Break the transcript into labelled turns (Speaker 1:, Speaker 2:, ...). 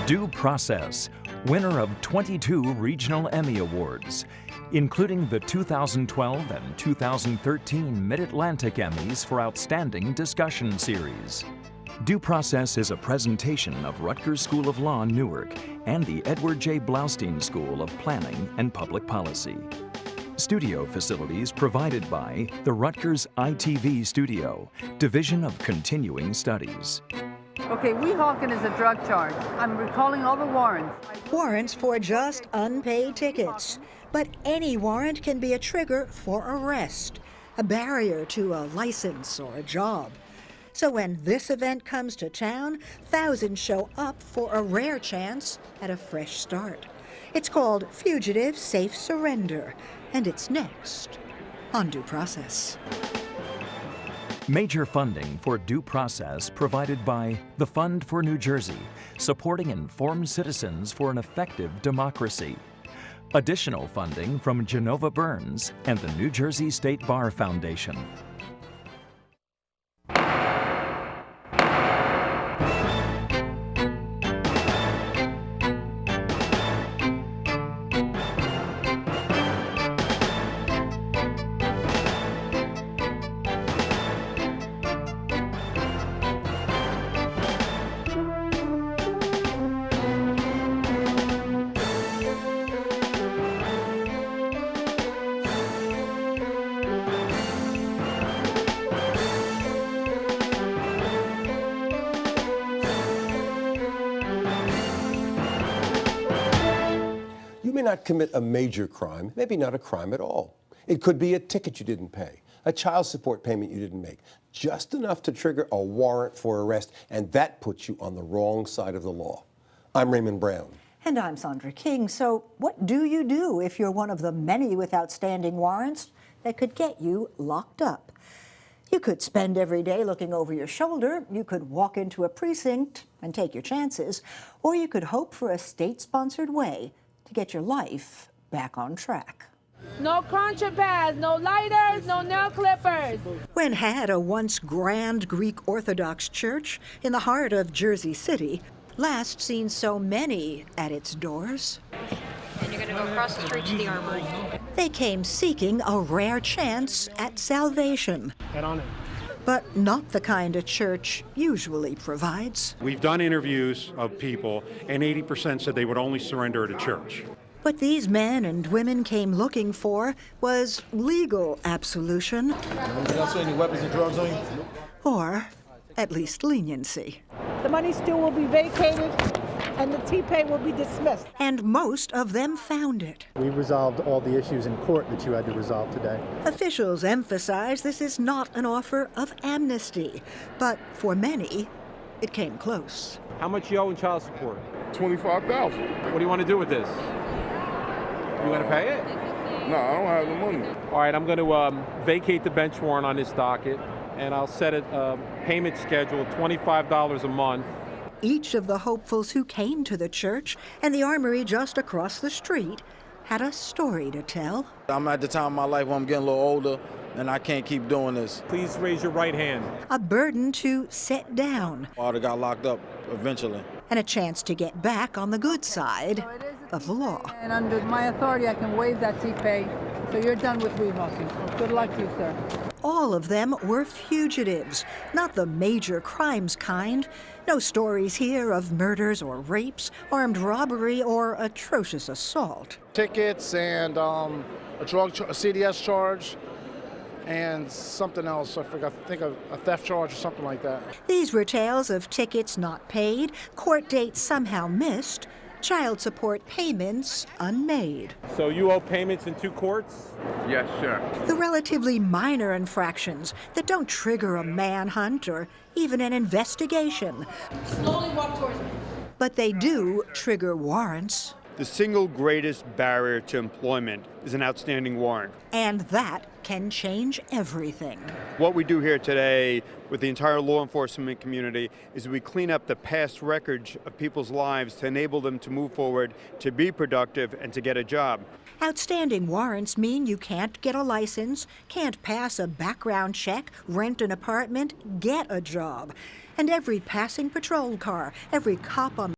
Speaker 1: Due Process, winner of 22 regional Emmy Awards, including the 2012 and 2013 Mid-Atlantic Emmys for Outstanding Discussion Series. Due Process is a presentation of Rutgers School of Law, Newark, and the Edward J. Blaustein School of Planning and Public Policy. Studio facilities provided by the Rutgers ITV Studio, Division of Continuing Studies.
Speaker 2: Okay, Weehawken is a drug charge. I'm recalling all the warrants.
Speaker 3: Warrants for just unpaid tickets. But any warrant can be a trigger for arrest, a barrier to a license or a job. So when this event comes to town, thousands show up for a rare chance at a fresh start. It's called Fugitive Safe Surrender, and it's next on Due Process.
Speaker 1: Major funding for Due Process provided by the Fund for New Jersey, supporting informed citizens for an effective democracy. Additional funding from Genova Burns and the New Jersey State Bar Foundation.
Speaker 4: You may not commit a major crime, maybe not a crime at all. It could be a ticket you didn't pay, a child support payment you didn't make, just enough to trigger a warrant for arrest, and that puts you on the wrong side of the law. I'm Raymond Brown.
Speaker 3: And I'm Sandra King. So what do you do if you're one of the many with outstanding warrants that could get you locked up? You could spend every day looking over your shoulder, you could walk into a precinct and take your chances, or you could hope for a state-sponsored way to get your life back on track.
Speaker 5: No contrabands, no lighters, no nail clippers.
Speaker 3: When had a once grand Greek Orthodox church in the heart of Jersey City last seen so many at its doors?
Speaker 6: And you're going to go across the street to the armory.
Speaker 3: They came seeking a rare chance at salvation.
Speaker 7: Get on it.
Speaker 3: But not the kind a church usually provides.
Speaker 7: We've done interviews of people, and 80% said they would only surrender at a church.
Speaker 3: What these men and women came looking for was legal absolution.
Speaker 8: Anything else, any weapons and drugs on you?
Speaker 3: Or at least leniency.
Speaker 9: The money still will be vacated and the T-pay will be dismissed.
Speaker 3: And most of them found it.
Speaker 10: We resolved all the issues in court that you had to resolve today.
Speaker 3: Officials emphasize this is not an offer of amnesty, but for many, it came close.
Speaker 11: How much you owe in child support?
Speaker 8: $25,000.
Speaker 11: What do you want to do with this? You going to pay it?
Speaker 8: No, I don't have the money.
Speaker 11: All right, I'm going to vacate the bench warrant on this docket, and I'll set a payment schedule of $25 a month.
Speaker 3: Each of the hopefuls who came to the church and the armory just across the street had a story to tell.
Speaker 12: I'm at the time of my life where I'm getting a little older, and I can't keep doing this.
Speaker 11: Please raise your right hand.
Speaker 3: A burden to set down.
Speaker 12: I would have got locked up eventually.
Speaker 3: And a chance to get back on the good side of the law.
Speaker 2: And under my authority, I can waive that T-pay. So you're done with Weehawken. So good luck to you, sir.
Speaker 3: All of them were fugitives, not the major crimes kind. No stories here of murders or rapes, armed robbery, or atrocious assault.
Speaker 13: Tickets and a CDS charge and something else. I forgot. I think a theft charge or something like that.
Speaker 3: These were tales of tickets not paid, court dates somehow missed, child support payments unmade.
Speaker 11: So you owe payments in 2 courts?
Speaker 8: Yes, sir.
Speaker 3: The relatively minor infractions that don't trigger a manhunt or even an investigation.
Speaker 5: Slowly walk towards me.
Speaker 3: But they do trigger warrants.
Speaker 14: The single greatest barrier to employment is an outstanding warrant.
Speaker 3: And that can change everything.
Speaker 14: What we do here today with the entire law enforcement community is we clean up the past records of people's lives to enable them to move forward, to be productive, and to get a job.
Speaker 3: Outstanding warrants mean you can't get a license, can't pass a background check, rent an apartment, get a job. And every passing patrol car, every cop on